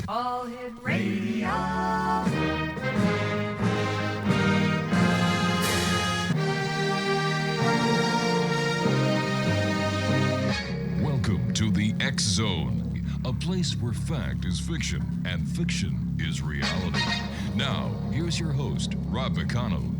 All Hit Radio. Welcome to the X Zone, a place where fact is fiction and fiction is reality. Now, here's your host, Rob McConnell.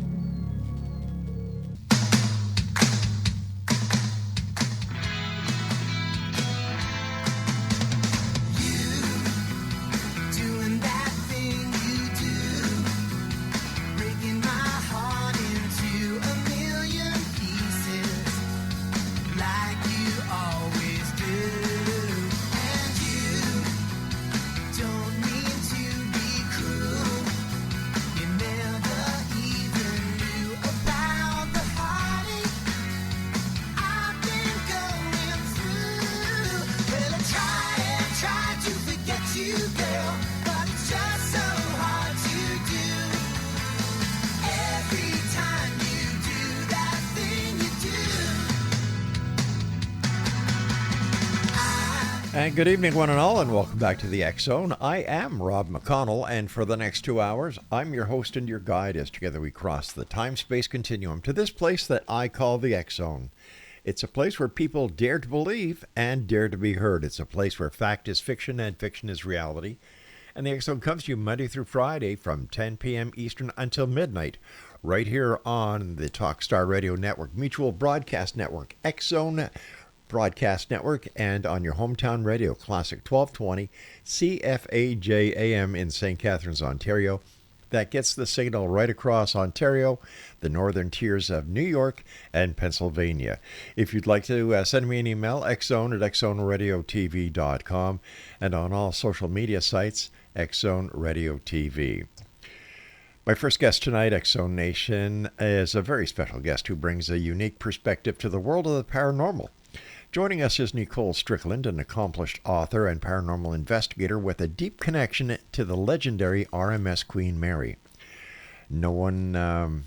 And good evening, one and all, and welcome back to the X Zone. I am Rob McConnell, and for the next 2 hours, I'm your host and your guide as together we cross the time-space continuum to this place that I call the X Zone. It's a place where people dare to believe and dare to be heard. It's a place where fact is fiction and fiction is reality. And the X Zone comes to you Monday through Friday from 10 p.m. Eastern until midnight, right here on the Talkstar Radio Network, Mutual Broadcast Network, X Zone Broadcast Network, and on your hometown radio, Classic 1220 CFAJ AM in St. Catharines, Ontario. That gets the signal right across Ontario, the northern tiers of New York and Pennsylvania. If you'd like to send me an email, xzone@xzoneradiotv.com, and on all social media sites, Xzone Radio TV. My first guest tonight, X Zone Nation, is a very special guest who brings a unique perspective to the world of the paranormal. Joining us is Nicole Strickland, an accomplished author and paranormal investigator with a deep connection to the legendary RMS Queen Mary. Known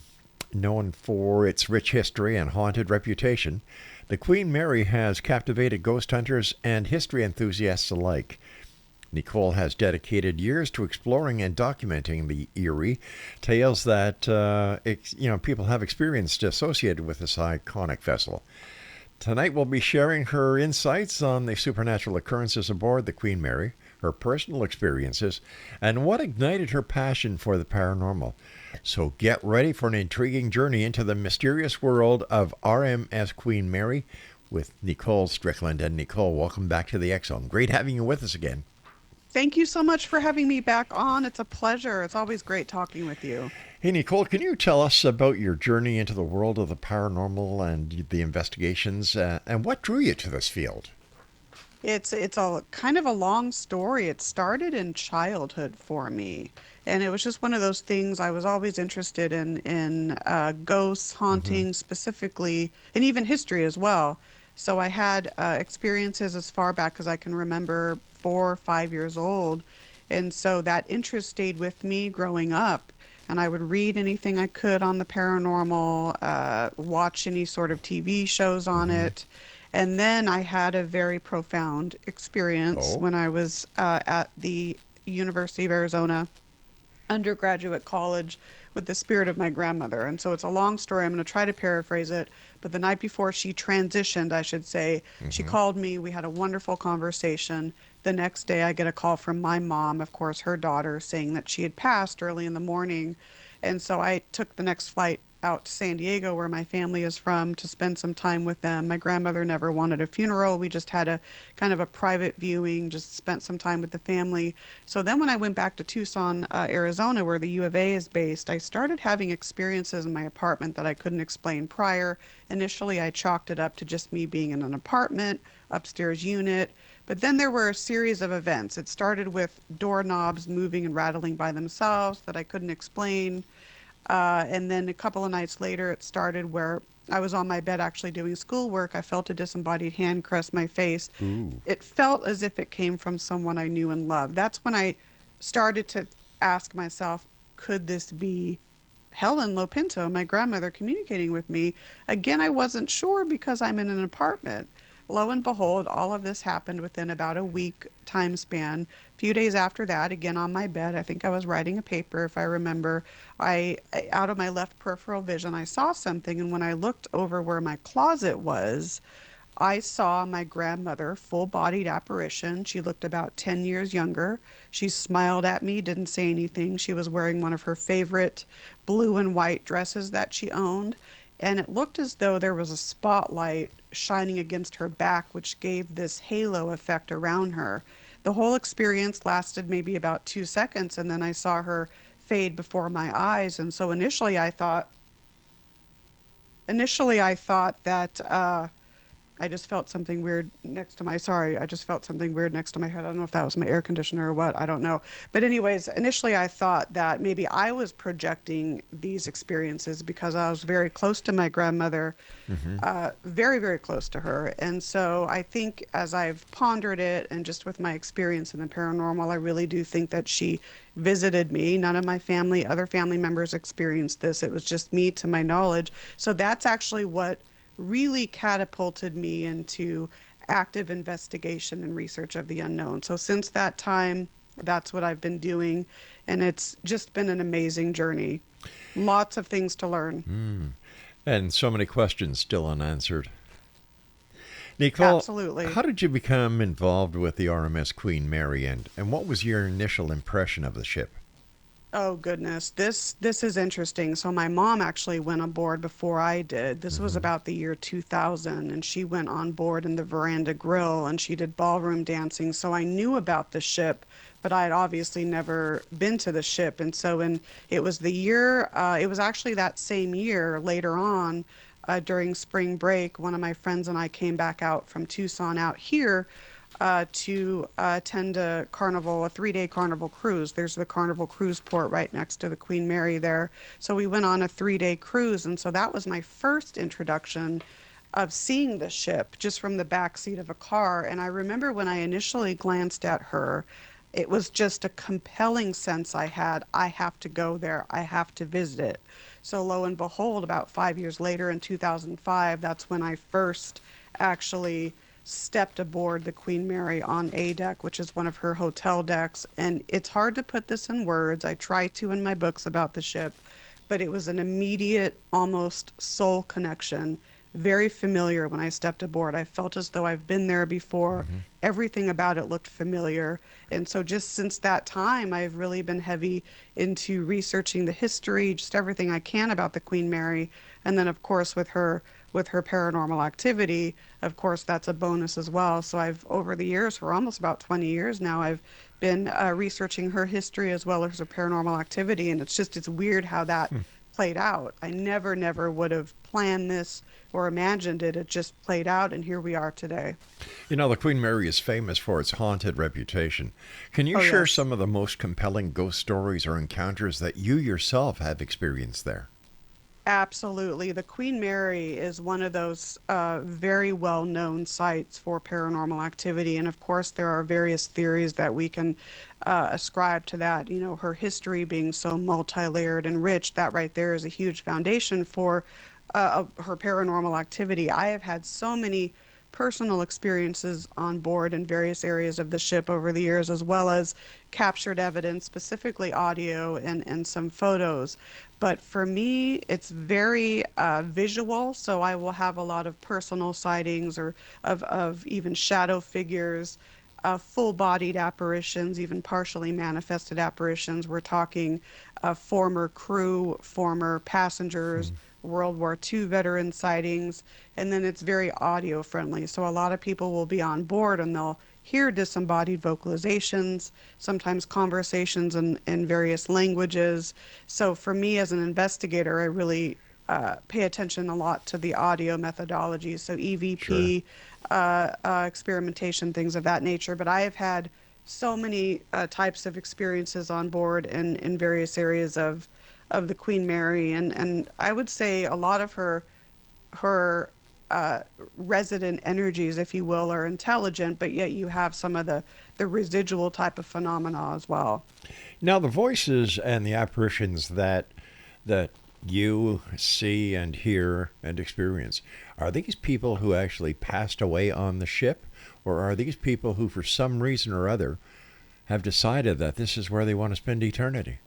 for its rich history and haunted reputation, the Queen Mary has captivated ghost hunters and history enthusiasts alike. Nicole has dedicated years to exploring and documenting the eerie tales that people have experienced associated with this iconic vessel. Tonight we'll be sharing her insights on the supernatural occurrences aboard the Queen Mary, her personal experiences, and what ignited her passion for the paranormal. So get ready for an intriguing journey into the mysterious world of RMS Queen Mary with Nicole Strickland. And Nicole, welcome back to the X Zone. Great having you with us again. Thank you so much for having me back on. It's a pleasure. It's always great talking with you. Hey, Nicole, can you tell us about your journey into the world of the paranormal and the investigations, and what drew you to this field? It's a kind of a long story. It started in childhood for me, and it was just one of those things. I was always interested in ghosts, haunting specifically, and even history as well. So I had experiences as far back as I can remember, 4 or 5 years old, and so that interest stayed with me growing up. And I would read anything I could on the paranormal, watch any sort of TV shows on it. And then I had a very profound experience when I was at the University of Arizona undergraduate college with the spirit of my grandmother. And so it's a long story. I'm going to try to paraphrase it. But the night before she transitioned, I should say, she called me. We had a wonderful conversation. The next day, I get a call from my mom, of course, her daughter, saying that she had passed early in the morning. And so I took the next flight out to San Diego, where my family is from, to spend some time with them. My grandmother never wanted a funeral. We just had a kind of a private viewing, just spent some time with the family. So then when I went back to Tucson, Arizona, where the U of A is based, I started having experiences in my apartment that I couldn't explain prior. Initially, I chalked it up to just me being in an apartment, upstairs unit. But then there were a series of events. It started with doorknobs moving and rattling by themselves that I couldn't explain. And then a couple of nights later, it started where I was on my bed actually doing schoolwork. I felt a disembodied hand caress my face. It felt as if it came from someone I knew and loved. That's when I started to ask myself, could this be Helen Lopinto, my grandmother, communicating with me? Again, I wasn't sure because I'm in an apartment. lo and behold, all of this happened within about a week time span. A few days after that, again on my bed, I think I was writing a paper, if I remember, out of my left peripheral vision, I saw something, and when I looked over where my closet was, I saw my grandmother, full-bodied apparition. She looked about 10 years younger. She smiled at me, didn't say anything. She was wearing one of her favorite blue and white dresses that she owned, and it looked as though there was a spotlight shining against her back, which gave this halo effect around her. The whole experience lasted maybe about 2 seconds, and then I saw her fade before my eyes. And so initially I thought that I just felt something weird next to my, sorry, I just felt something weird next to my head. I don't know if that was my air conditioner or what, I don't know. But anyways, initially I thought that maybe I was projecting these experiences because I was very close to my grandmother, very, very close to her. And so I think as I've pondered it and just with my experience in the paranormal, I really do think that she visited me. None of my family, other family members experienced this. It was just me to my knowledge. So that's actually what really catapulted me into active investigation and research of the unknown. So since that time, that's what I've been doing, and it's just been an amazing journey. Lots of things to learn. And so many questions still unanswered. Nicole, Absolutely. how did you become involved with the RMS Queen Mary, and what was your initial impression of the ship? Oh goodness, this is interesting. So my mom actually went on board before I did. This was about the year 2000, and she went on board in the Veranda Grill, and she did ballroom dancing. So I knew about the ship, but I had obviously never been to the ship. And so it was the year, it was actually that same year later on, during spring break, one of my friends and I came back out from Tucson out here to attend a 3-day carnival cruise. There's the Carnival Cruise Port right next to the Queen Mary there. So we went on a 3-day cruise, and so that was my first introduction of seeing the ship just from the back seat of a car. And I remember when I initially glanced at her, it was just a compelling sense I had. I have to go there. I have to visit it. So lo and behold, about 5 years later in 2005, that's when I first actually stepped aboard the Queen Mary on A deck, which is one of her hotel decks. And it's hard to put this in words. I try to in my books about the ship, but it was an immediate, almost soul connection. Very familiar when I stepped aboard. I felt as though I've been there before. Everything about it looked familiar. And so just since that time, I've really been heavy into researching the history, just everything I can about the Queen Mary. And then of course with her paranormal activity, of course that's a bonus as well. So I've, over the years, for almost about 20 years now, I've been researching her history as well as her paranormal activity. And it's weird how that played out. I never would have planned this or imagined it. It just played out, and here we are today. You know, the Queen Mary is famous for its haunted reputation. Can you Oh, share yes. some of the most compelling ghost stories or encounters that you yourself have experienced there? Absolutely. The Queen Mary is one of those very well-known sites for paranormal activity. And of course, there are various theories that we can ascribe to that. You know, her history being so multi-layered and rich, that right there is a huge foundation for her paranormal activity. I have had so many personal experiences on board in various areas of the ship over the years, as well as captured evidence, specifically audio and some photos. But for me, it's very visual, so I will have a lot of personal sightings or of even shadow figures, full-bodied apparitions, even partially manifested apparitions. We're talking former crew, former passengers, World War II veteran sightings, and then it's very audio friendly. So a lot of people will be on board and they'll hear disembodied vocalizations, sometimes conversations in various languages. So for me as an investigator, I really pay attention a lot to the audio methodology, so EVP, experimentation, things of that nature. But I have had so many types of experiences on board in various areas of the Queen Mary, and I would say a lot of her resident energies, if you will, are intelligent, but yet you have some of the residual type of phenomena as well. Now, the voices and the apparitions that you see and hear and experience, are these people who actually passed away on the ship, or are these people who, for some reason or other, have decided that this is where they want to spend eternity?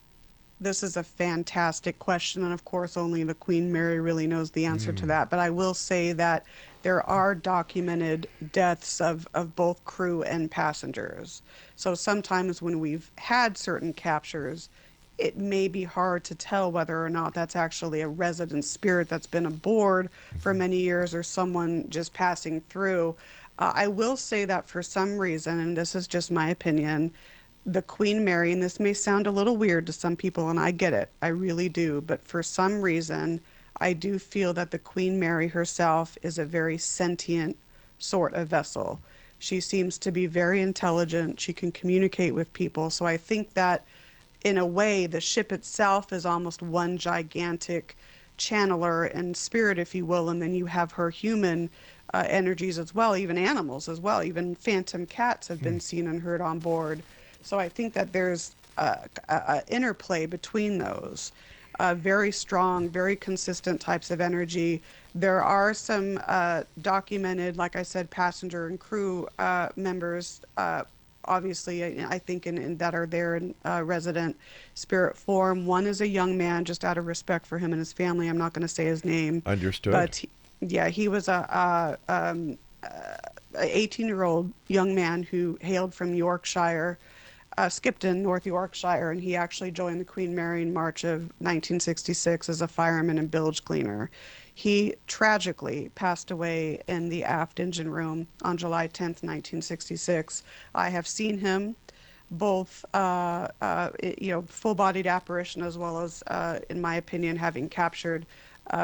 This is a fantastic question, and of course, only the Queen Mary really knows the answer to that. But I will say that there are documented deaths of both crew and passengers. So sometimes when we've had certain captures, it may be hard to tell whether or not that's actually a resident spirit that's been aboard for many years or someone just passing through. I will say that for some reason, and this is just my opinion, the Queen Mary, and this may sound a little weird to some people, and I get it, I really do, but for some reason, I do feel that the Queen Mary herself is a very sentient sort of vessel. She seems to be very intelligent. She can communicate with people. So I think that in a way, the ship itself is almost one gigantic channeler and spirit, if you will, and then you have her human energies as well, even animals as well. Even phantom cats have been seen and heard on board. So I think that there's a interplay between those. Very strong, very consistent types of energy. There are some documented, like I said, passenger and crew members, obviously, I think, that are there in resident spirit form. One is a young man, just out of respect for him and his family. I'm not going to say his name. Understood. But yeah, he was a 18-year-old young man who hailed from Yorkshire, Skipton, North Yorkshire, and he actually joined the Queen Mary in March of 1966 as a fireman and bilge cleaner. He tragically passed away in the aft engine room on July 10th, 1966. I have seen him both, full-bodied apparition as well as, in my opinion, having captured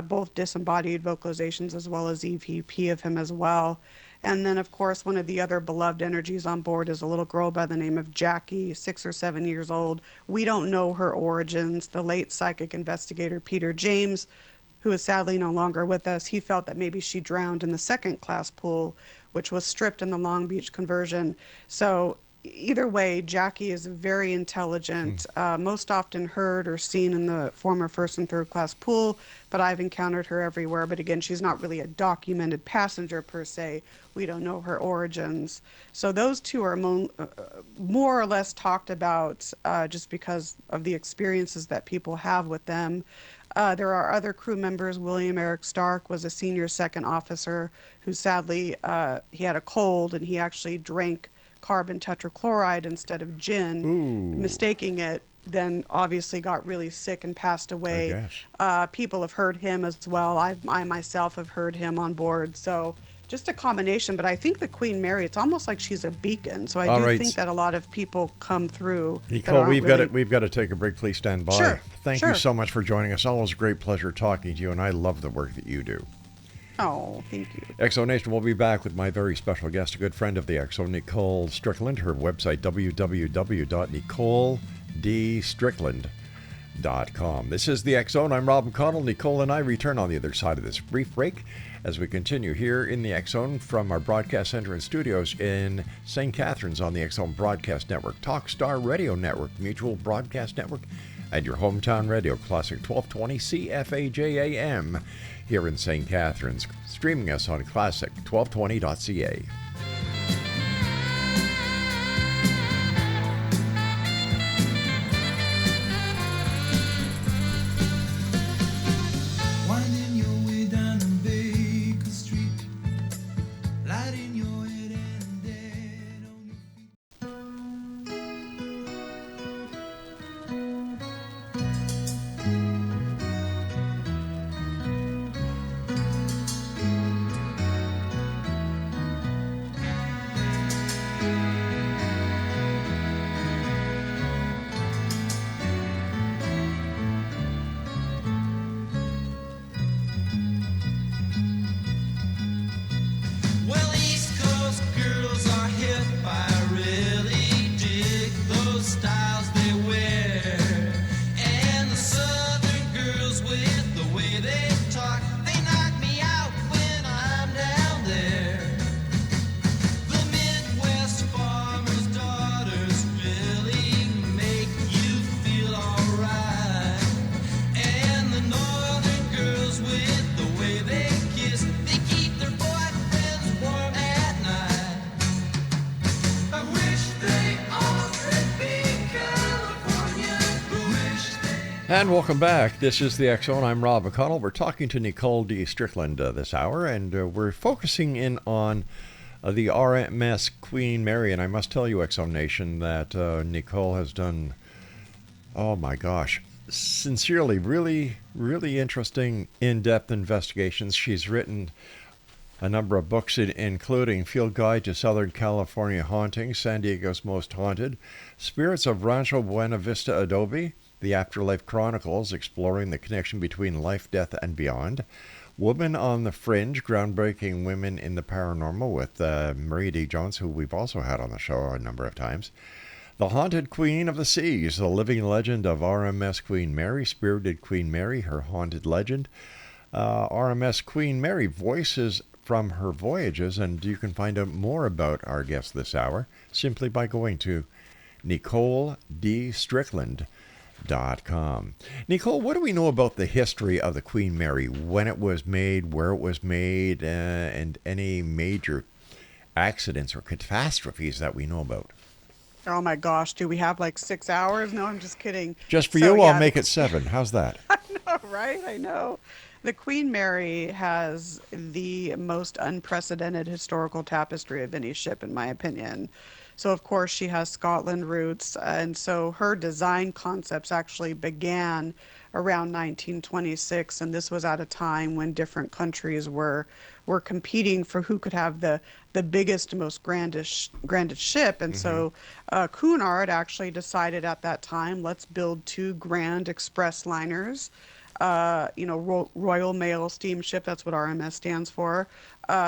both disembodied vocalizations as well as EVP of him as well. And then, of course, one of the other beloved energies on board is a little girl by the name of Jackie, 6 or 7 years old. We don't know her origins. The late psychic investigator Peter James, who is sadly no longer with us, he felt that maybe she drowned in the second class pool, which was stripped in the Long Beach conversion. So either way, Jackie is very intelligent, most often heard or seen in the former first and third class pool, but I've encountered her everywhere. But again, she's not really a documented passenger per se. We don't know her origins. So those two are more or less talked about just because of the experiences that people have with them. There are other crew members. William Eric Stark was a senior second officer who sadly, he had a cold and he actually drank carbon tetrachloride instead of gin, mistaking it, then obviously got really sick and passed away. People have heard him as well. I myself have heard him on board. So just a combination. But I think the Queen Mary, it's almost like she's a beacon. So I do think that a lot of people come through. Nicole, we've got to take a break. Please stand by. Sure. Thank you so much for joining us. Always a great pleasure talking to you, and I love the work that you do. Oh, thank you. Exo Nation will be back with my very special guest, a good friend of the Exo, Nicole Strickland. Her website, www.NicoleDStrickland.com. This is the Exo, and I'm Rob McConnell. Nicole and I return on the other side of this brief break as we continue here in the Exxon from our broadcast center and studios in St. Catharines on the Exxon Broadcast Network, Talkstar Radio Network, Mutual Broadcast Network, and your hometown radio, Classic 1220 CFAJAM here in St. Catharines, streaming us on classic1220.ca. And welcome back. This is the X Zone. I'm Rob McConnell. We're talking to Nicole Strickland this hour, and we're focusing in on the RMS Queen Mary. And I must tell you, X Zone Nation, that Nicole has done, oh my gosh, sincerely, really, really interesting, in-depth investigations. She's written a number of books, including Field Guide to Southern California Hauntings, San Diego's Most Haunted, Spirits of Rancho Buena Vista Adobe, The Afterlife Chronicles, exploring the connection between life, death, and beyond, Woman on the Fringe, Groundbreaking Women in the Paranormal, with Marie D. Jones, who we've also had on the show a number of times, The Haunted Queen of the Seas, The Living Legend of RMS Queen Mary, Spirited Queen Mary, Her Haunted Legend, RMS Queen Mary, Voices from Her Voyages, and you can find out more about our guest this hour simply by going to NicoleDStrickland.com. Nicole, what do we know about the history of the Queen Mary, when it was made, where it was made, and any major accidents or catastrophes that we know about? Oh my gosh, do we have like 6 hours? No, I'm just kidding. Just for So, you, yeah, I'll make it 7. How's that? right? I know. The Queen Mary has the most unprecedented historical tapestry of any ship, in my opinion. So, of course, she has Scotland roots, and so her design concepts actually began around 1926, and this was at a time when different countries were competing for who could have the biggest, most grandest ship. And so Cunard actually decided at that time, let's build 2 grand express liners. Royal Mail Steamship, that's what RMS stands for.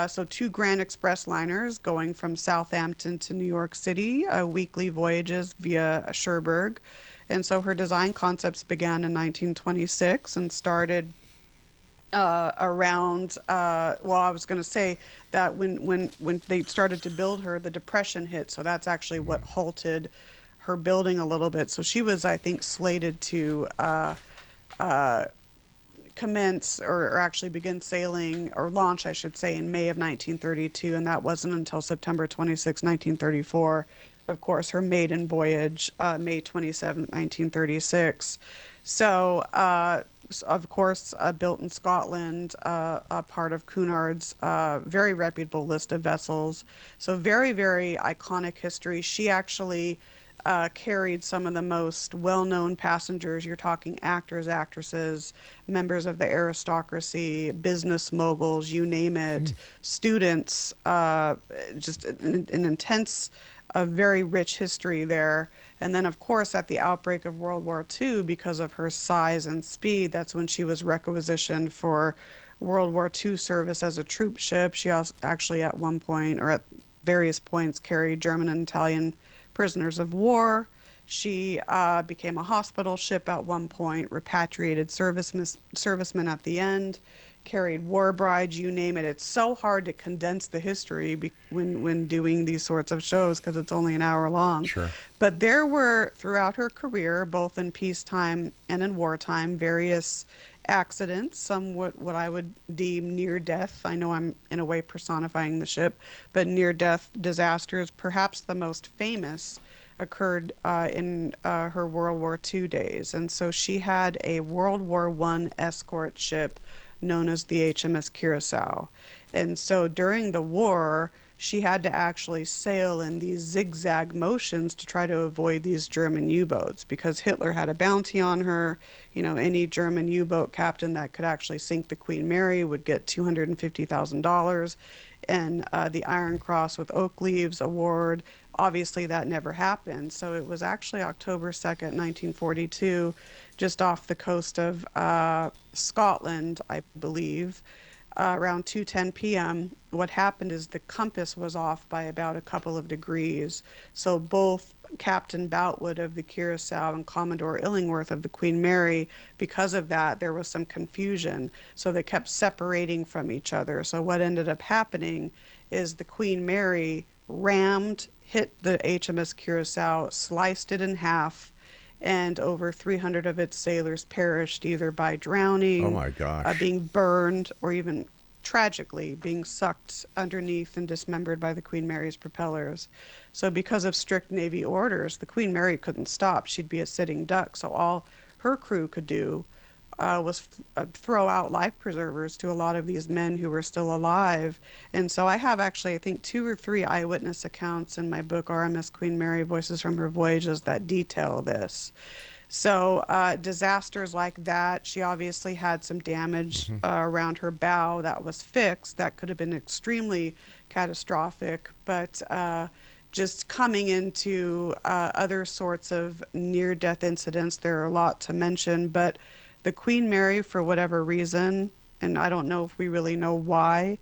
So 2 Grand Express liners going from Southampton to New York City, weekly voyages via Cherbourg. And so her design concepts began in 1926 and started around, well, I was going to say that when they started to build her, the Depression hit. So that's actually what halted her building a little bit. So she was, I think, slated to commence or actually begin sailing, or launch, I should say, in May of 1932, and that wasn't until September 26, 1934. Of course, her maiden voyage, May 27, 1936. So, of course, built in Scotland, a part of Cunard's very reputable list of vessels. So very, very iconic history. She actually carried some of the most well-known passengers. You're talking actors, actresses, members of the aristocracy, business moguls, you name it, students, just an intense, a very rich history there. And then, of course, at the outbreak of World War II, because of her size and speed, that's when she was requisitioned for World War II service as a troop ship. She also actually at one point, or at various points, carried German and Italian prisoners of war. She became a hospital ship at one point, repatriated servicemen at the end, carried war brides, you name it. It's so hard to condense the history when doing these sorts of shows because it's only an hour long. Sure. But there were, throughout her career, both in peacetime and in wartime, various accidents, some what I would deem near death. I know I'm in a way personifying the ship, but near death disasters. Perhaps the most famous occurred in her World War II days. And so she had a World War I escort ship known as the HMS Curacao. And so during the war, she had to actually sail in these zigzag motions to try to avoid these German U-boats because Hitler had a bounty on her. You know, any German U-boat captain that could actually sink the Queen Mary would get $250,000 and the Iron Cross with Oak Leaves award. Obviously, that never happened. So it was actually October 2nd, 1942, just off the coast of Scotland, I believe, around 2:10 p.m. What happened is the compass was off by about a couple of degrees. So both Captain Boutwood of the Curacao and Commodore Illingworth of the Queen Mary, because of that, there was some confusion. So they kept separating from each other. So what ended up happening is the Queen Mary rammed, hit the HMS Curacao, sliced it in half, and over 300 of its sailors perished either by drowning, Oh my gosh. being burned, or even tragically being sucked underneath and dismembered by the Queen Mary's propellers. So because of strict Navy orders, the Queen Mary couldn't stop. She'd be a sitting duck. So all her crew could do was throw out life preservers to a lot of these men who were still alive. And so I have actually, I think, 2 or 3 eyewitness accounts in my book, RMS Queen Mary Voices from Her Voyages, that detail this. So disasters like that, she obviously had some damage around her bow that was fixed. That could have been extremely catastrophic, but just coming into other sorts of near-death incidents, there are a lot to mention, but the Queen Mary, for whatever reason, and I don't know if we really know why,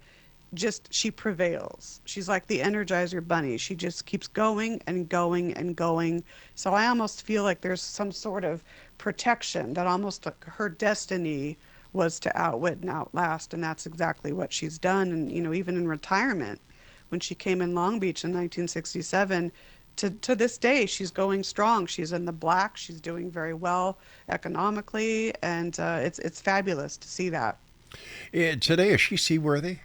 just she prevails. She's like the Energizer Bunny. She just keeps going and going and going. So I almost feel like there's some sort of protection that almost like her destiny was to outwit and outlast, and that's exactly what she's done. And even in retirement, when she came in Long Beach in 1967, to this day, she's going strong. She's in the black. She's doing very well economically, and it's fabulous to see that. Today, is she seaworthy?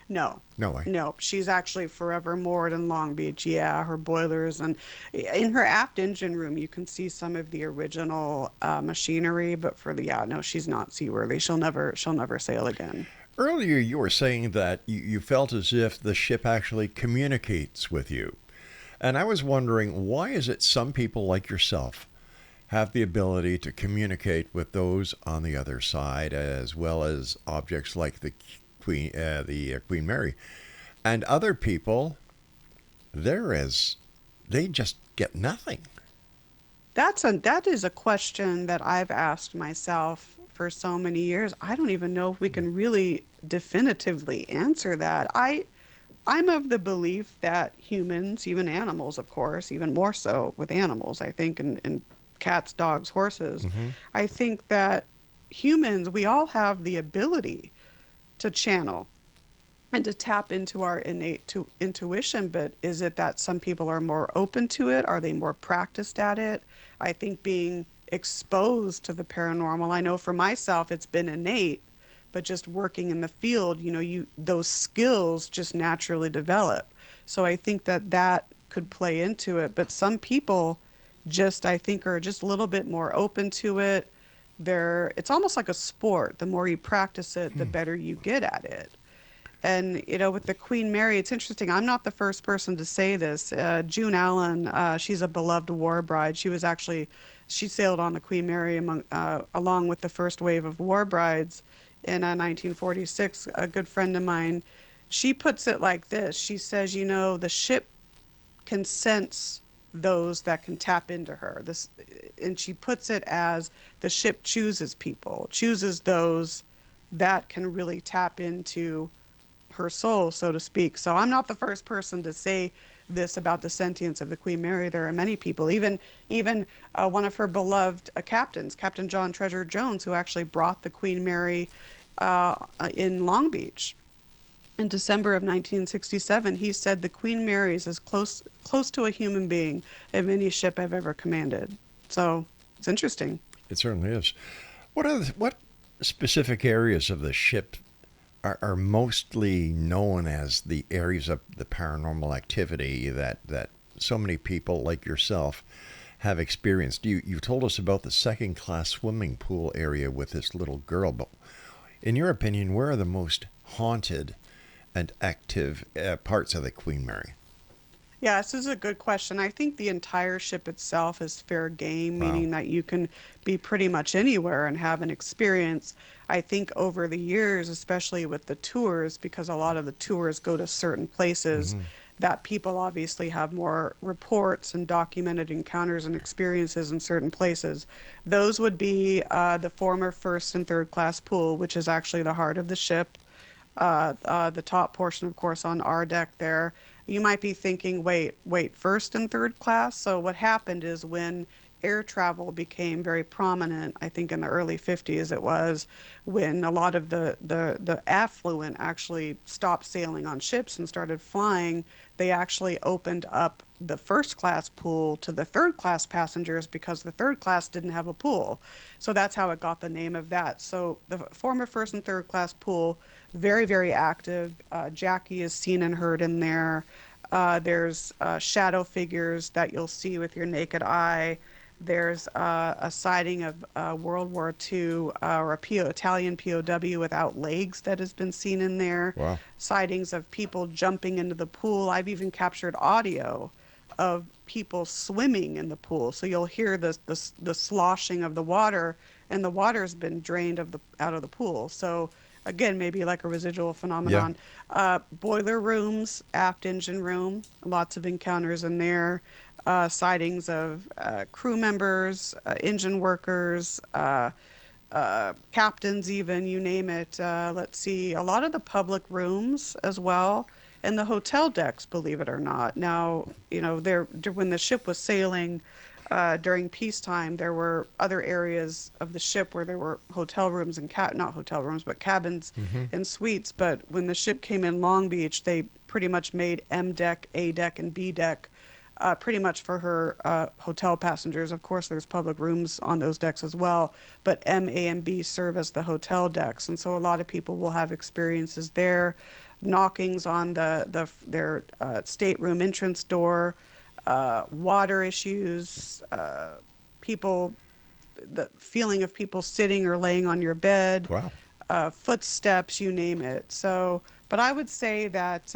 No. No way. No, she's actually forever moored in Long Beach. Yeah, her boilers, and in her aft engine room, you can see some of the original machinery. But yeah, no, she's not seaworthy. She'll never sail again. Earlier, you were saying that you felt as if the ship actually communicates with you. And I was wondering, why is it some people like yourself have the ability to communicate with those on the other side, as well as objects like the Queen Mary, and other people, they just get nothing. That is a question that I've asked myself for so many years. I don't even know if we can really definitively answer that. I'm of the belief that humans, even animals, of course, even more so with animals, I think, and cats, dogs, horses, I think that humans, we all have the ability to channel and to tap into our innate intuition. But is it that some people are more open to it? Are they more practiced at it? I think being exposed to the paranormal, I know for myself, it's been innate, but just working in the field, those skills just naturally develop. So I think that could play into it. But some people just, I think, are just a little bit more open to it. It's almost like a sport. The more you practice it, the better you get at it. And, with the Queen Mary, it's interesting. I'm not the first person to say this. June Allen, she's a beloved war bride. She sailed on the Queen Mary along with the first wave of war brides in 1946. A good friend of mine, she puts it like this. She says, the ship can sense those that can tap into her. And she puts it as the ship chooses people, chooses those that can really tap into her soul, so to speak. So I'm not the first person to say this about the sentience of the Queen Mary. There are many people, even one of her beloved captains, Captain John Treasure Jones, who actually brought the Queen Mary in Long Beach. In December of 1967, he said the Queen Mary is as close to a human being of any ship I've ever commanded. So it's interesting. It certainly is. What specific areas of the ship are mostly known as the areas of the paranormal activity that so many people like yourself have experienced? You've told us about the second-class swimming pool area with this little girl, but in your opinion, where are the most haunted and active parts of the Queen Mary? Yeah, this is a good question. I think the entire ship itself is fair game, Wow. meaning that you can be pretty much anywhere and have an experience. I think over the years, especially with the tours, because a lot of the tours go to certain places, that people obviously have more reports and documented encounters and experiences in certain places. Those would be the former first and third class pool, which is actually the heart of the ship. The top portion, of course, on our deck there. You might be thinking, wait, first and third class? So what happened is when air travel became very prominent, I think in the early 50s it was, when a lot of the affluent actually stopped sailing on ships and started flying, they actually opened up the first class pool to the third class passengers because the third class didn't have a pool. So that's how it got the name of that. So the former first and third class pool, very, very active. Jackie is seen and heard in there. There's shadow figures that you'll see with your naked eye. There's a sighting of World War II or a Italian POW without legs that has been seen in there. Wow. Sightings of people jumping into the pool. I've even captured audio of people swimming in the pool. So you'll hear the sloshing of the water, and the water's been drained out of the pool. So again, maybe like a residual Yeah. phenomenon. Boiler rooms, aft engine room, lots of encounters in there. Sightings of crew members, engine workers, captains, even, you name it. Let's see, a lot of the public rooms as well, and the hotel decks, believe it or not. Now, when the ship was sailing during peacetime, there were other areas of the ship where there were hotel rooms and not hotel rooms, but cabins and suites. But when the ship came in Long Beach, they pretty much made M deck, A deck, and B deck pretty much for her hotel passengers. Of course, there's public rooms on those decks as well, but M, A, and B serve as the hotel decks. And so a lot of people will have experiences there, knockings on their stateroom entrance door, water issues, people, the feeling of people sitting or laying on your bed, Wow. footsteps, you name it. So, but I would say that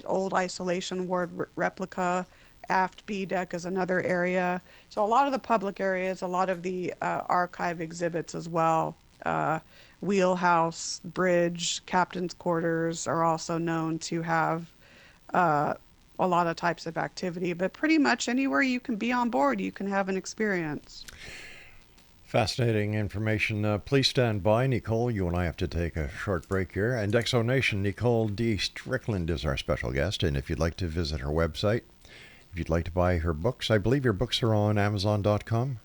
old isolation ward replica, aft B deck is another area. So a lot of the public areas, a lot of the archive exhibits as well. Wheelhouse, bridge, captain's quarters are also known to have a lot of types of activity, but pretty much anywhere you can be on board, you can have an experience. Fascinating information. Please stand by, Nicole. You and I have to take a short break here. And Exonation, Nicole D. Strickland is our special guest. And if you'd like to visit her website, if you'd like to buy her books, I believe your books are on Amazon.com.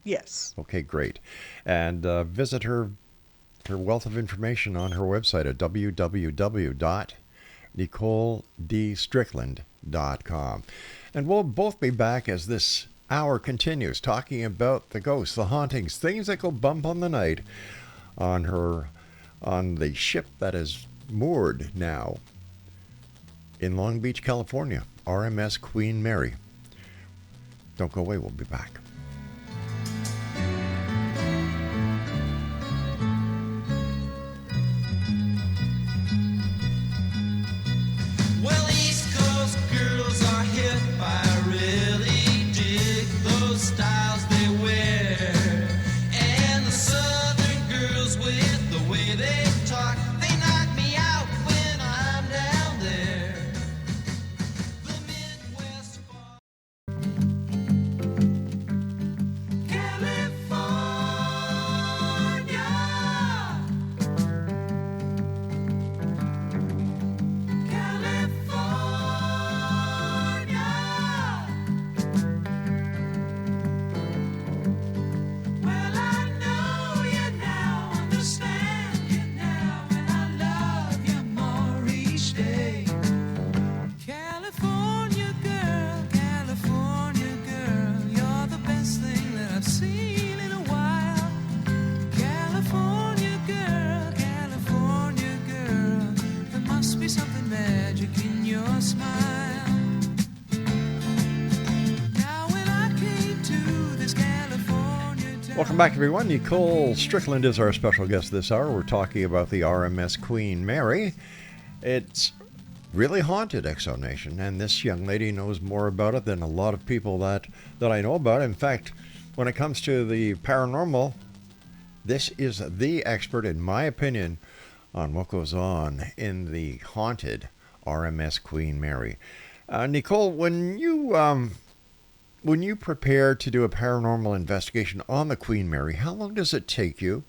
Yes. Okay, great. And visit her wealth of information on her website at www.NicoleDStrickland.com. And we'll both be back as this hour continues, talking about the ghosts, the hauntings, things that go bump on the night on the ship that is moored now in Long Beach, California, RMS Queen Mary. Don't go away, we'll be back. Well, East Coast girls are hip. I really dig those styles they wear. And the Southern girls with the way they talk, they knock me out when I'm down there. The Midwest far. Welcome back, everyone. Nicole Strickland is our special guest this hour. We're talking about the RMS Queen Mary. It's really haunted, Exonation, and this young lady knows more about it than a lot of people that I know about. In fact, when it comes to the paranormal, this is the expert, in my opinion, on what goes on in the haunted RMS Queen Mary. Nicole, when you prepare to do a paranormal investigation on the Queen Mary, how long does it take you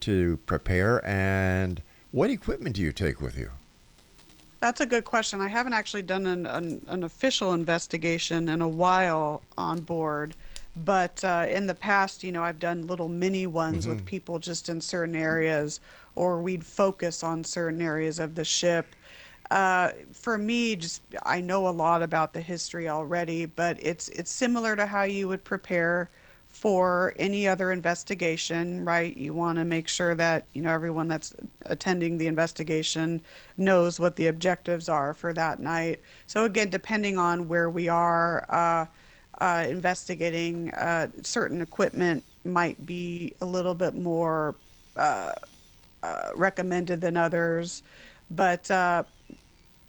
to prepare, and what equipment do you take with you? That's a good question. I haven't actually done an official investigation in a while on board, but in the past, I've done little mini ones with people just in certain areas, or we'd focus on certain areas of the ship. For me, I know a lot about the history already, but it's similar to how you would prepare for any other investigation, right? You want to make sure that, everyone that's attending the investigation knows what the objectives are for that night. So again, depending on where we are, investigating. Certain equipment might be a little bit more recommended than others, but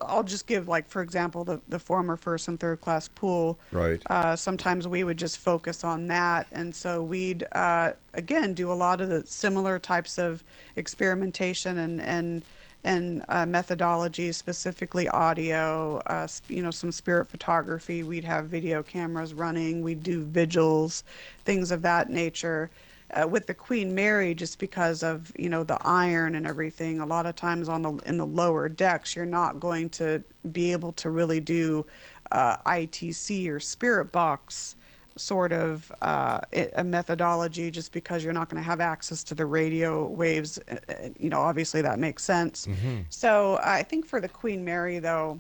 I'll just give, like, for example, the former first and third class pool. Right. Sometimes we would just focus on that. And so we'd, again, do a lot of the similar types of experimentation and methodologies, specifically audio, some spirit photography. We'd have video cameras running. We'd do vigils, things of that nature. With the Queen Mary, just because of the iron and everything, a lot of times in the lower decks, you're not going to be able to really do ITC or spirit box sort of a methodology, just because you're not going to have access to the radio waves. Obviously that makes sense. So I think for the Queen Mary, though,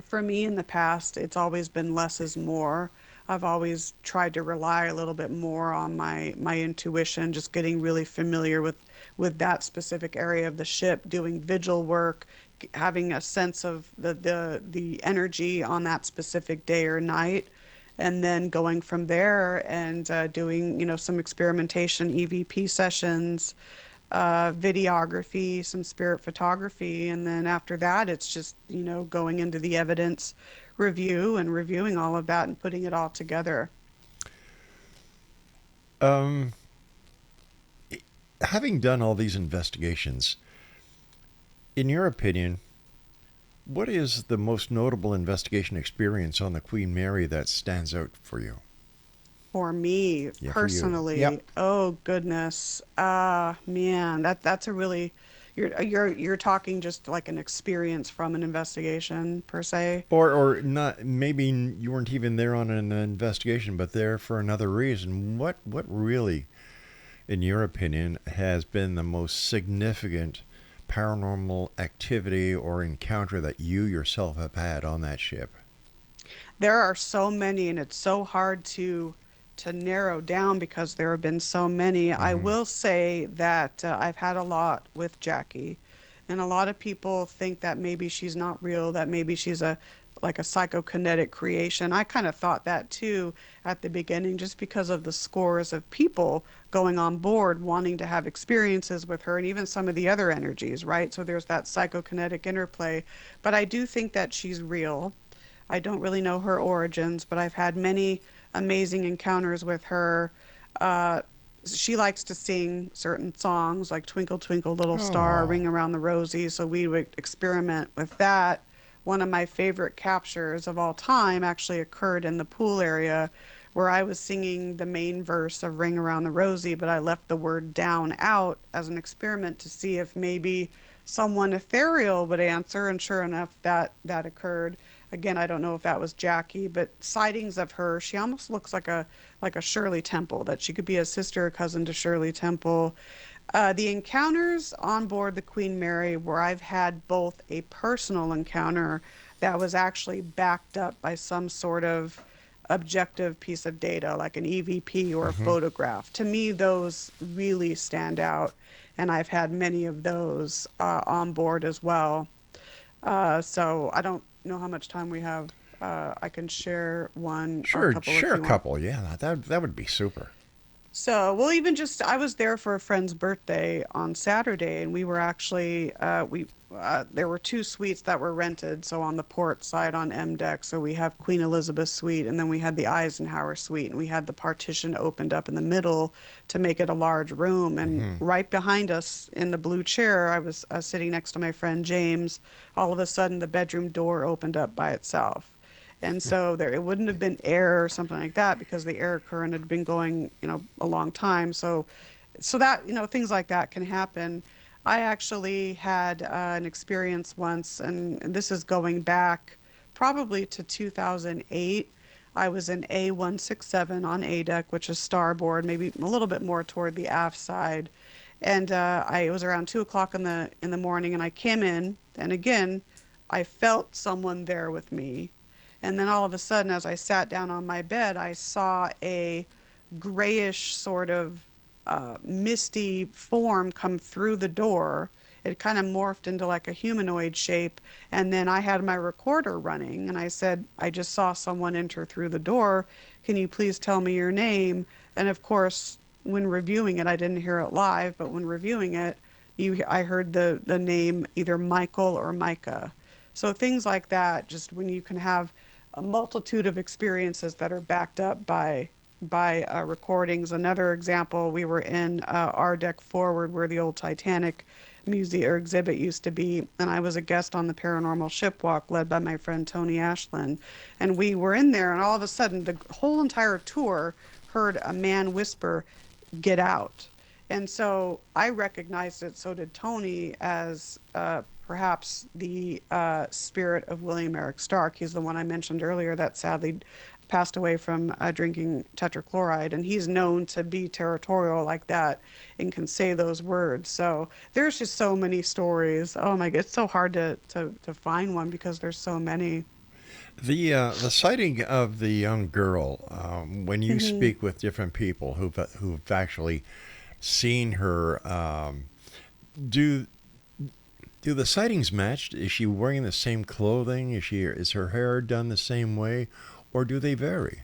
for me in the past, it's always been less is more. I've always tried to rely a little bit more on my intuition, just getting really familiar with that specific area of the ship, doing vigil work, having a sense of the energy on that specific day or night, and then going from there and doing some experimentation, EVP sessions, videography, some spirit photography, and then after that, it's just going into the evidence review and reviewing all of that and putting it all together. Having done all these investigations, in your opinion, what is the most notable investigation experience on the Queen Mary that stands out for you? For me Yeah, for you. personally, Yep. oh goodness, man, that's a really, you're talking just like an experience from an investigation per se. Or not, maybe you weren't even there on an investigation, but there for another reason. What really, in your opinion, has been the most significant paranormal activity or encounter that you yourself have had on that ship? There are so many, and it's so hard to narrow down because there have been so many. I will say that I've had a lot with Jackie, and a lot of people think that maybe she's not real, that maybe she's like a psychokinetic creation. I kind of thought that too at the beginning, just because of the scores of people going on board wanting to have experiences with her, and even some of the other energies, right? So there's that psychokinetic interplay. But I do think that she's real. I don't really know her origins, but I've had many amazing encounters with her. Uh, she likes to sing certain songs like Twinkle Twinkle Little Star, Oh. Ring Around the Rosie, so we would experiment with that. One of my favorite captures of all time actually occurred in the pool area, where I was singing the main verse of Ring Around the Rosie, but I left the word down out as an experiment to see if maybe someone ethereal would answer, and sure enough, that occurred. Again, I don't know if that was Jackie, but sightings of her, she almost looks like a Shirley Temple, that she could be a sister or cousin to Shirley Temple. The encounters on board the Queen Mary, where I've had both a personal encounter that was actually backed up by some sort of objective piece of data, like an EVP or a photograph. To me, those really stand out, and I've had many of those on board as well. So I don't know how much time we have. I can share one or Sure, a couple if share you a want. couple. Yeah, that would be super. So, well, even just I was there for a friend's birthday on Saturday, and we were actually there were two suites that were rented. So on the port side on M deck, so we have Queen Elizabeth suite, and then we had the Eisenhower suite, and we had the partition opened up in the middle to make it a large room. And right behind us in the blue chair, I was sitting next to my friend James. All of a sudden, the bedroom door opened up by itself. And so there, it wouldn't have been air or something like that, because the air current had been going, a long time. So that, things like that can happen. I actually had an experience once, and this is going back probably to 2008. I was in A167 on A deck, which is starboard, maybe a little bit more toward the aft side. And it was around 2 o'clock in the morning, and I came in, and again, I felt someone there with me. And then all of a sudden, as I sat down on my bed, I saw a grayish sort of misty form come through the door. it kind of morphed into like a humanoid shape. And then I had my recorder running and I said, I just saw someone enter through the door. Can you please tell me your name? And of course, when reviewing it, I didn't hear it live, but when reviewing it, I heard the name either Michael or Micah. So things like that, just when you can have a multitude of experiences that are backed up by recordings. Another example, we were in our deck forward where the old Titanic museum or exhibit used to be, and I was a guest on the paranormal ship walk led by my friend Tony Ashland. And we were in there, and all of a sudden, the whole entire tour heard a man whisper, "Get out." And so I recognized it, so did Tony, as perhaps the spirit of William Eric Stark. He's the one I mentioned earlier that sadly passed away from drinking tetrachloride, and he's known to be territorial like that and can say those words. So there's just so many stories. Oh my God, it's so hard to find one because there's so many. The sighting of the young girl, when you Hmm. speak with different people who've actually seen her, do do the sightings match? Is she wearing the same clothing? Is her hair done the same way, or do they vary?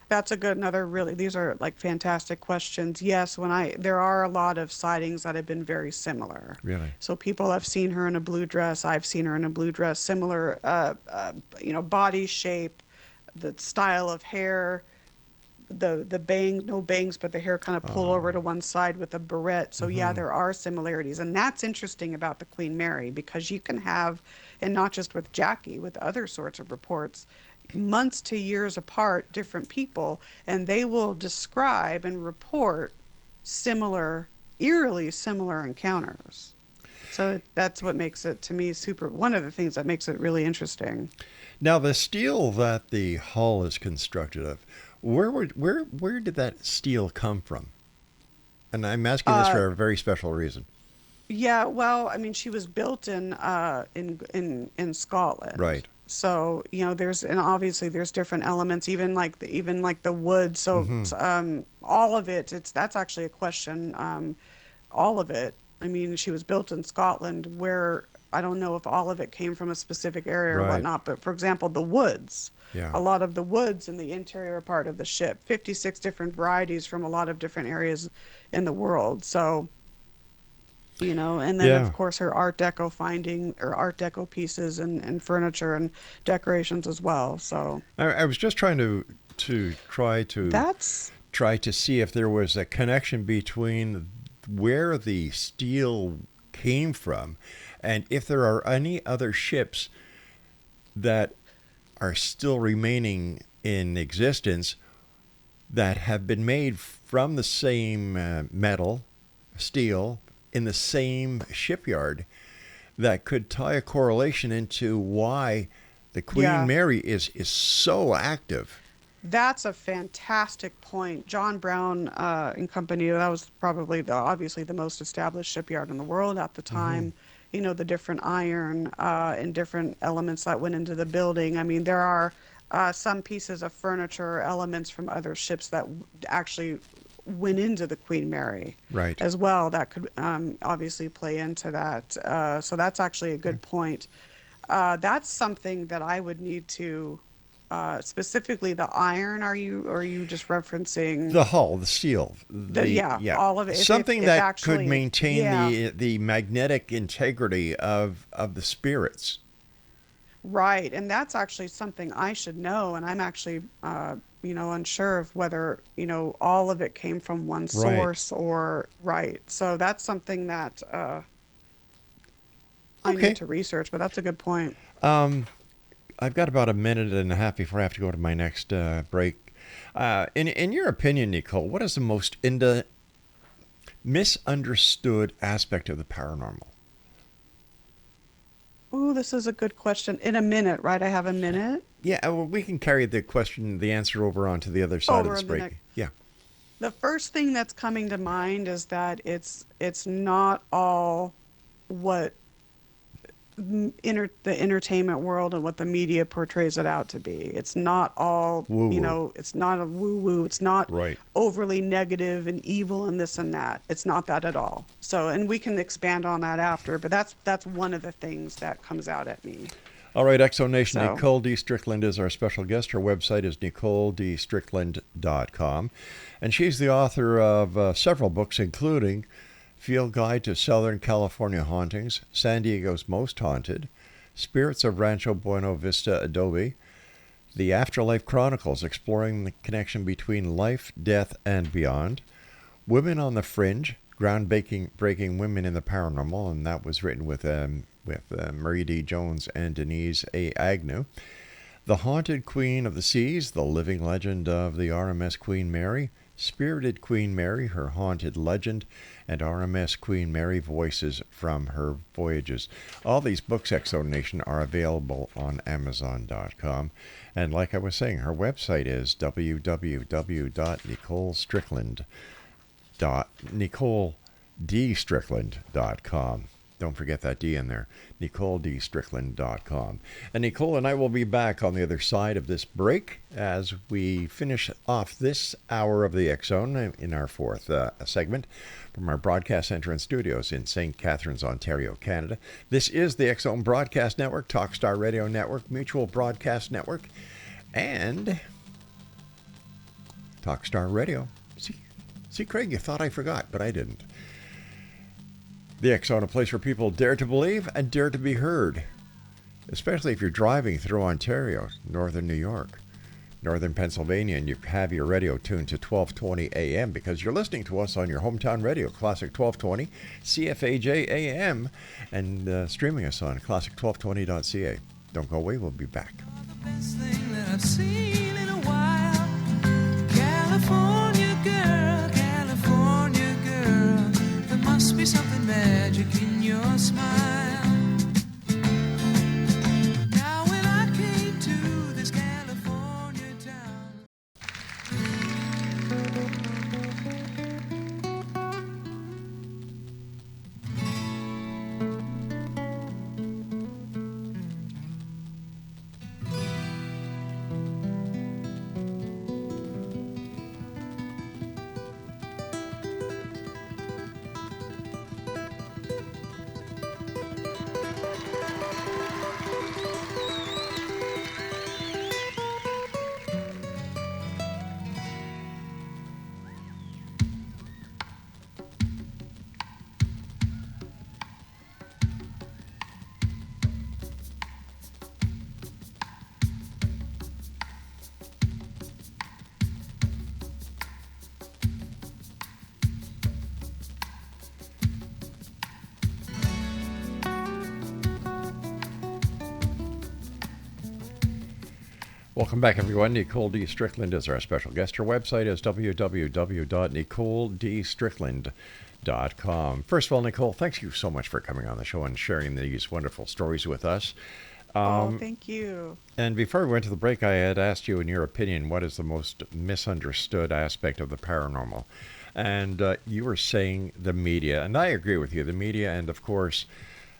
That's a good another really these are like fantastic questions. Yes, there are a lot of sightings that have been very similar. Really? So people have seen her in a blue dress, I've seen her in a blue dress, similar body shape, the style of hair, the bang, no bangs, but the hair kind of pull over to one side with a barrette. So yeah, there are similarities. And that's interesting about the Queen Mary because you can have, and not just with Jackie, with other sorts of reports, months to years apart, different people, and they will describe and report similar, eerily similar encounters. So that's what makes it, to me, one of the things that makes it really interesting. Now, the steel that the hull is constructed of, where did that steel come from? And I'm asking this Uh, for a very special reason. Yeah, well, I mean, she was built in Scotland. Right. So, and obviously there's different elements, even like the wood. So, Hmm. all of it, that's actually a question. All of it. I mean, she was built in Scotland, where I don't know if all of it came from a specific area or Right. whatnot, but for example, the woods, Yeah. a lot of the woods in the interior part of the ship, 56 different varieties from a lot of different areas in the world. So, and then of Yeah. course her Art Deco finding or Art Deco pieces and furniture and decorations as well. So I was just trying to that's, try to see if there was a connection between where the steel came from and if there are any other ships that are still remaining in existence that have been made from the same metal, steel, in the same shipyard that could tie a correlation into why the Queen yeah, Mary is so active. that's a fantastic point. John Brown and Company, that was probably obviously the most established shipyard in the world at the Hmm. time. The different iron and different elements that went into the building. I mean, there are some pieces of furniture, elements from other ships that actually went into the Queen Mary Right. as well. That could obviously play into that. So that's actually a good point. That's something that I would need to specifically the iron. Are you just referencing The hull, the steel, yeah, yeah, all of it? something If that could actually, maintain yeah, the magnetic integrity of the spirits. right. And that's actually something I should know. And I'm actually, unsure of whether, all of it came from one Right. source or right. So that's something that I need Okay. to research, but that's a good point. Um, I've got about a minute and a half before I have to go to my next break. In your opinion, Nicole, what is the most misunderstood aspect of the paranormal? Ooh, this is a good question. In a minute, right? I have a minute. Yeah, well, we can carry the answer over onto the other side of Over this in the break. next. Yeah. The first thing that's coming to mind is that it's not all what the entertainment world and what the media portrays it out to be. It's not all, Woo-woo. it's not a woo-woo. It's not Right. overly negative and evil and this and that. It's not that at all. So, and we can expand on that after, but that's one of the things that comes out at me. All right, Exo Nation, So- Nicole D. Strickland is our special guest. Her website is NicoleDStrickland.com. And she's the author of several books, including Field Guide to Southern California Hauntings, San Diego's Most Haunted, Spirits of Rancho Buena Vista Adobe, The Afterlife Chronicles, exploring the connection between life, death, and beyond, Women on the Fringe, groundbreaking women in the paranormal, and that was written with Marie D. Jones and Denise A. Agnew. The Haunted Queen of the Seas, the living legend of the RMS Queen Mary, Spirited Queen Mary, her haunted legend, and RMS Queen Mary voices from her voyages. All these books, Exo Nation, are available on Amazon.com. And like I was saying, her website is NicoleDStrickland.com. Don't forget that D in there. NicoleDStrickland.com. And Nicole and I will be back on the other side of this break as we finish off this hour of the X-Zone in our fourth segment from our broadcast center and studios in St. Catharines, Ontario, Canada. This is the X-Zone Broadcast Network, Talkstar Radio Network, Mutual Broadcast Network, and Talkstar Radio. See, Craig, you thought I forgot, but I didn't. The X-Zone, a place where people dare to believe and dare to be heard, especially if you're driving through Ontario, northern New York, northern Pennsylvania, and you have your radio tuned to 1220 AM because you're listening to us on your hometown radio, Classic 1220, CFAJ AM, and streaming us on classic1220.ca. Don't go away, we'll be back. The best thing that I've seen in a while. California girl, California girl. There must be something magic in your smile. Now when I came to this California town. Welcome back, everyone. Nicole D. Strickland is our special guest. Her website is www.NicoleDStrickland.com. First of all, Nicole, thank you so much for coming on the show and sharing these wonderful stories with us. Thank you. And before we went to the break, I had asked you, in your opinion, what is the most misunderstood aspect of the paranormal? And you were saying the media, and I agree with you. The media, and of course,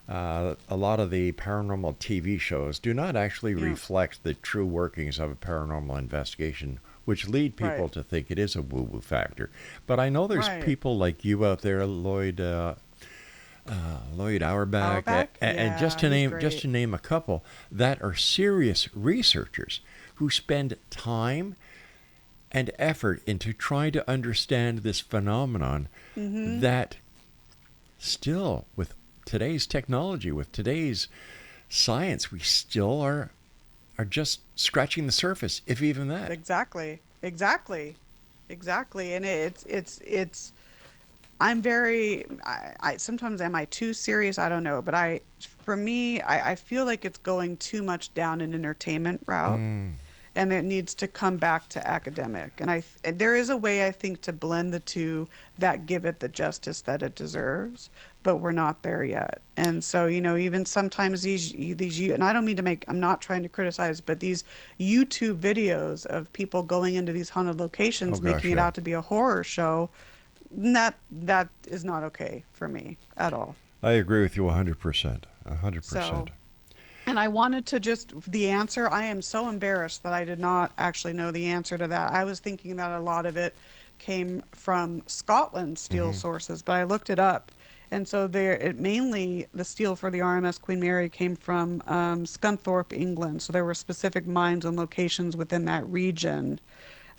a lot of the paranormal TV shows do not actually reflect the true workings of a paranormal investigation, which lead people to think it is a woo-woo factor. But I know there's people like you out there, Lloyd Auerbach, and just to name a couple that are serious researchers who spend time and effort into trying to understand this phenomenon that still, with today's technology, with today's science, we still are just scratching the surface, if even that. Exactly. And it's I'm very, I sometimes, am I too serious? I don't know. But for me, I feel like it's going too much down an entertainment route. And it needs to come back to academic. And there is a way, I think, to blend the two that give it the justice that it deserves, but we're not there yet. And so, even sometimes these, and I don't mean to I'm not trying to criticize, but these YouTube videos of people going into these haunted locations, making it out to be a horror show, that is not okay for me at all. I agree with you 100%. 100%. So, and I wanted to the answer. I am so embarrassed that I did not actually know the answer to that. I was thinking that a lot of it came from Scotland steel sources, but I looked it up. And so it mainly, the steel for the RMS Queen Mary came from Scunthorpe, England. So there were specific mines and locations within that region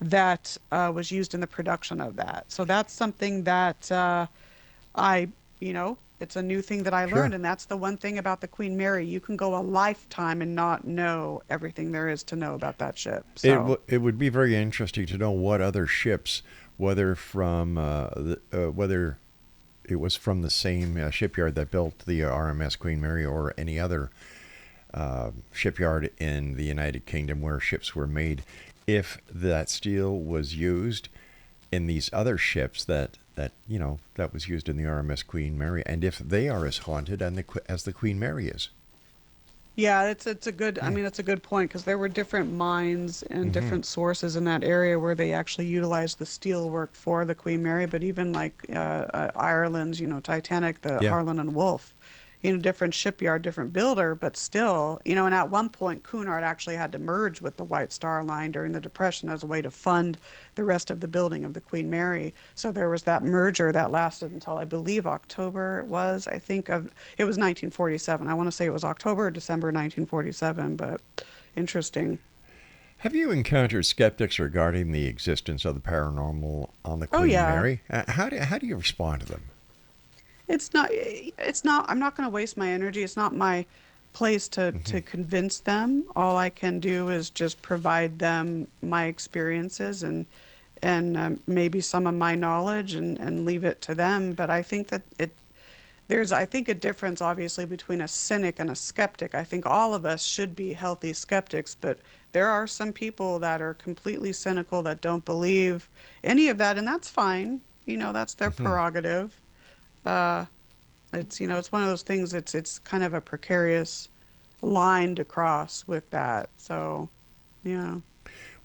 that was used in the production of that. So that's something that I, it's a new thing that I learned. Sure. And that's the one thing about the Queen Mary. You can go a lifetime and not know everything there is to know about that ship. So, It would be very interesting to know what other ships, whether from whether it was from the same shipyard that built the RMS Queen Mary or any other shipyard in the United Kingdom where ships were made, if that steel was used in these other ships that was used in the RMS Queen Mary, and if they are as haunted as the Queen Mary is. yeah, it's a good, I mean, it's a good point because there were different mines and different sources in that area where they actually utilized the steel work for the Queen Mary, but even like Ireland's, Titanic, the Yeah. Harland and Wolff, different shipyard, different builder, but still, and at one point Cunard actually had to merge with the White Star Line during the Depression as a way to fund the rest of the building of the Queen Mary. So there was that merger that lasted until I believe October it was 1947. I want to say it was October or December 1947, but interesting. Have you encountered skeptics regarding the existence of the paranormal on the Oh Queen yeah. Mary? How do you respond to them? It's not, I'm not going to waste my energy. It's not my place to convince them. All I can do is just provide them my experiences and maybe some of my knowledge and leave it to them. But I think that there's, I think, a difference obviously between a cynic and a skeptic. I think all of us should be healthy skeptics, but there are some people that are completely cynical that don't believe any of that, and that's fine. That's their prerogative. uh, it's one of those things. It's kind of a precarious line to cross with that. So, yeah.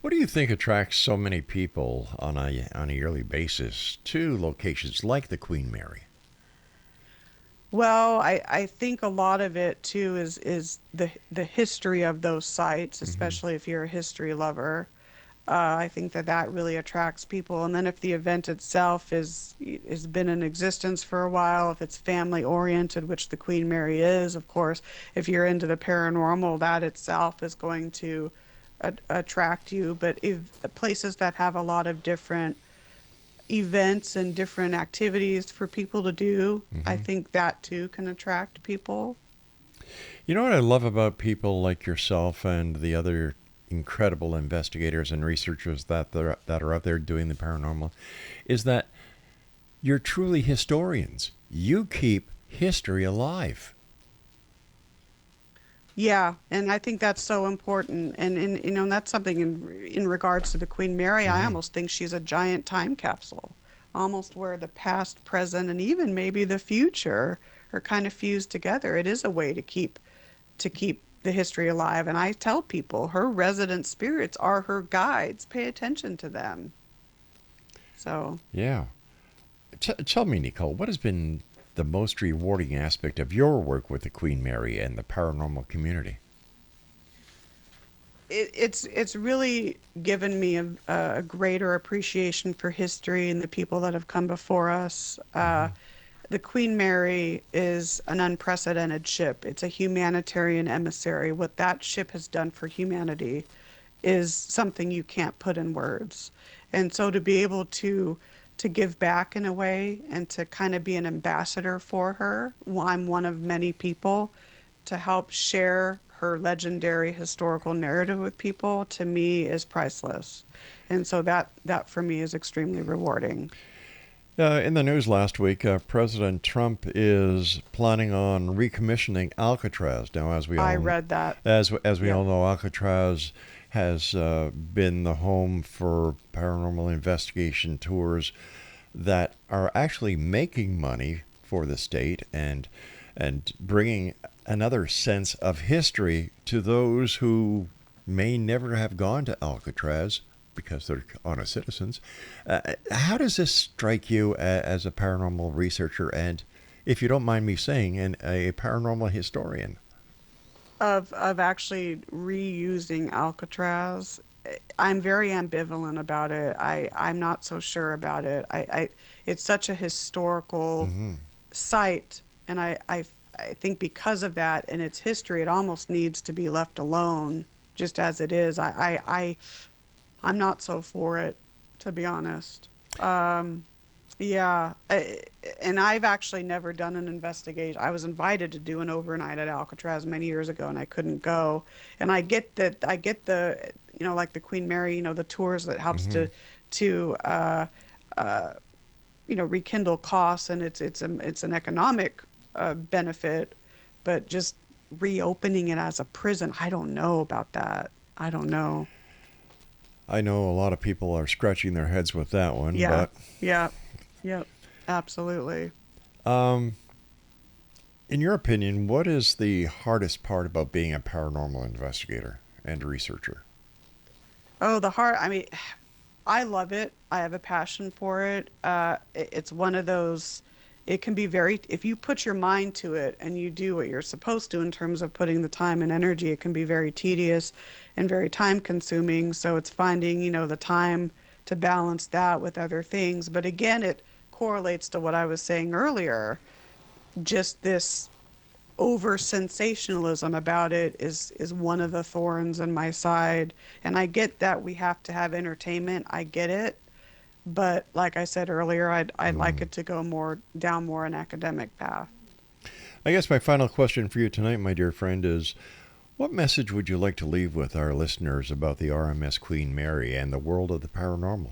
What do you think attracts so many people on a yearly basis to locations like the Queen Mary? Well, I think a lot of it too is the history of those sites, especially if you're a history lover. I think that really attracts people. And then if the event itself is been in existence for a while, if it's family oriented, which the Queen Mary is, of course, if you're into the paranormal, that itself is going to attract you. But if places that have a lot of different events and different activities for people to do, I think that too can attract people. You know what I love about people like yourself and the other incredible investigators and researchers that are out there doing the paranormal is that you're truly historians. You keep history alive. Yeah, and I think that's so important. And that's something in regards to the Queen Mary. I almost think she's a giant time capsule, almost where the past, present, and even maybe the future are kind of fused together. It is a way to keep the history alive. And I tell people her resident spirits are her guides. Pay attention to them. So, Yeah. Tell me, Nicole, what has been the most rewarding aspect of your work with the Queen Mary and the paranormal community? it's really given me a greater appreciation for history and the people that have come before us. The Queen Mary is an unprecedented ship. It's a humanitarian emissary. What that ship has done for humanity is something you can't put in words. And so to be able to give back in a way and to kind of be an ambassador for her, I'm one of many people, to help share her legendary historical narrative with people, to me is priceless. And so that for me is extremely rewarding. In the news last week, President Trump is planning on recommissioning Alcatraz. Now, I read that. as we Yeah. all know, Alcatraz has been the home for paranormal investigation tours that are actually making money for the state and bringing another sense of history to those who may never have gone to Alcatraz because they're honest citizens. How does this strike you as a paranormal researcher and if you don't mind me saying, a paranormal historian. Of actually reusing Alcatraz. I'm very ambivalent about it. I'm not so sure about it. It's such a historical site, and I think because of that and its history, it almost needs to be left alone, just as it is. I'm not so for it, to be honest. Yeah, and I've actually never done an investigation. I was invited to do an overnight at Alcatraz many years ago, and I couldn't go. And I get that. I get the, like the Queen Mary, the tours that helps to rekindle costs, and it's an economic benefit, but just reopening it as a prison, I don't know about that. I don't know. I know a lot of people are scratching their heads with that one, Yeah, but yeah, yep, absolutely. in your opinion, what is the hardest part about being a paranormal investigator and researcher? Oh, the heart. I mean, I love it. I have a passion for it. It's one of those, it can be very, if you put your mind to it and you do what you're supposed to in terms of putting the time and energy, it can be very tedious and very time consuming. So it's finding, the time to balance that with other things. But again, it correlates to what I was saying earlier. Just this over sensationalism about it is one of the thorns in my side. And I get that we have to have entertainment. I get it. But like I said earlier, I'd like it to go more an academic path. I guess my final question for you tonight, my dear friend, is what message would you like to leave with our listeners about the RMS Queen Mary and the world of the paranormal?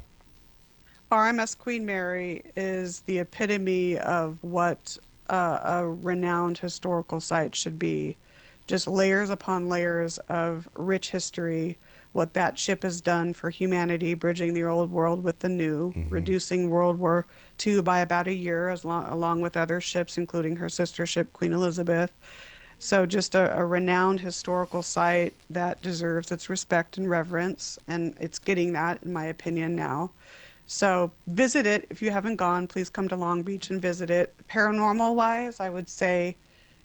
RMS Queen Mary is the epitome of what a renowned historical site should be. Just layers upon layers of rich history, what that ship has done for humanity, bridging the old world with the new, reducing World War II by about a year, along with other ships, including her sister ship, Queen Elizabeth. So just a renowned historical site that deserves its respect and reverence, and it's getting that, in my opinion, now. So visit it. If you haven't gone, please come to Long Beach and visit it. Paranormal wise, I would say,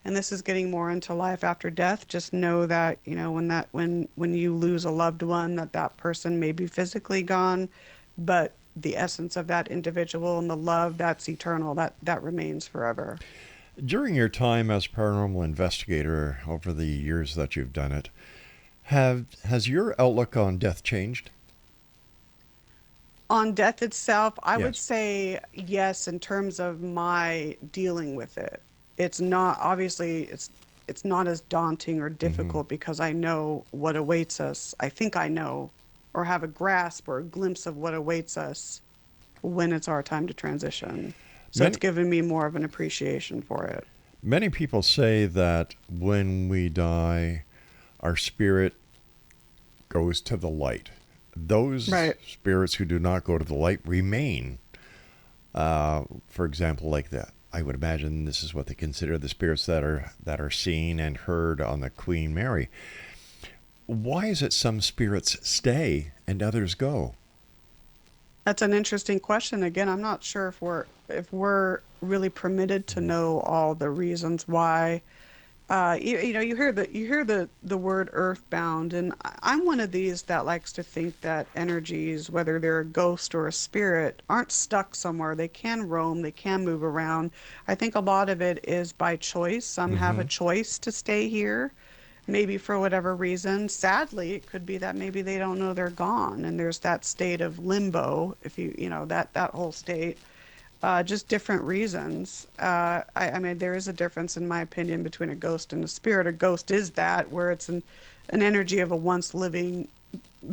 and this is getting more into life after death, just know that, when you lose a loved one, that person may be physically gone, but the essence of that individual and the love, that's eternal, that remains forever. During your time as a paranormal investigator over the years that you've done it, has your outlook on death changed? On death itself, I would Yes. say yes, in terms of my dealing with it. It's not, obviously, it's not as daunting or difficult because I know what awaits us. I think I know, or have a grasp or a glimpse of what awaits us when it's our time to transition. So it's Many, given me more of an appreciation for it. many people say that when we die, our spirit goes to the light. Those Right. spirits who do not go to the light remain. For example, like that. I would imagine this is what they consider the spirits that are seen and heard on the Queen Mary. Why is it some spirits stay and others go? That's an interesting question. Again, I'm not sure if we're really permitted to know all the reasons why. You hear the word earthbound, and I'm one of these that likes to think that energies, whether they're a ghost or a spirit, aren't stuck somewhere. They can roam, they can move around. I think a lot of it is by choice. Some have a choice to stay here, maybe for whatever reason. Sadly, it could be that maybe they don't know they're gone, and there's that state of limbo, if that whole state. Just different reasons. I mean, there is a difference, in my opinion, between a ghost and a spirit. A ghost is that, where it's an energy of a once living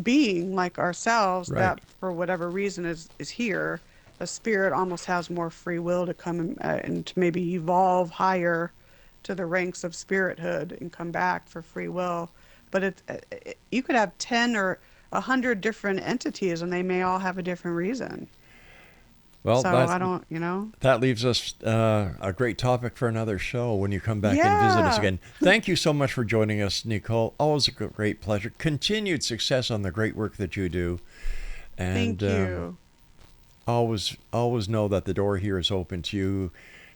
being like ourselves Right. that, for whatever reason, is here. A spirit almost has more free will to come and to maybe evolve higher to the ranks of spirithood and come back for free will. But you could have 10 or 100 different entities, and they may all have a different reason. Well, So I don't. that leaves us a great topic for another show when you come back and visit us Yeah. again. Thank you so much for joining us, Nicole. Always a great pleasure. Continued success on the great work that you do. And Thank you. always know that the door here is open to you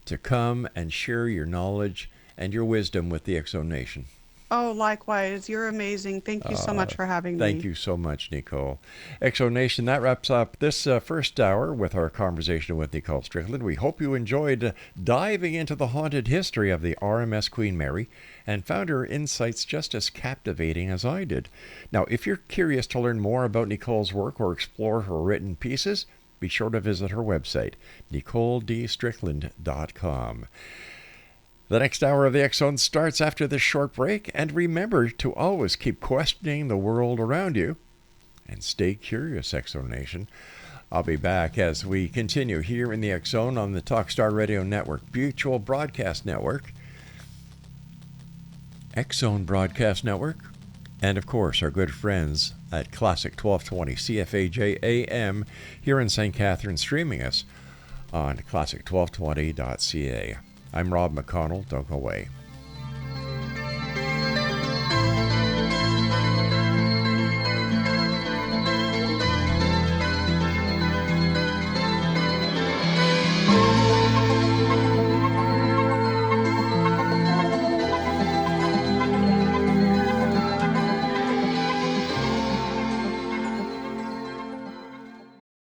to come and share your knowledge and your wisdom with the X Zone Nation. Oh, likewise. You're amazing. Thank you so much for having me. Thank you so much, Nicole. X Zone Nation, that wraps up this first hour with our conversation with Nicole Strickland. We hope you enjoyed diving into the haunted history of the RMS Queen Mary and found her insights just as captivating as I did. Now, if you're curious to learn more about Nicole's work or explore her written pieces, be sure to visit her website, NicoleDStrickland.com. The next hour of the X Zone starts after this short break, and remember to always keep questioning the world around you and stay curious, X Zone Nation. I'll be back as we continue here in the X Zone on the Talkstar Radio Network, Mutual Broadcast Network, X Zone Broadcast Network, and of course our good friends at Classic 1220 CFAJ AM here in St. Catharines, streaming us on classic1220.ca. I'm Rob McConnell. Don't go away.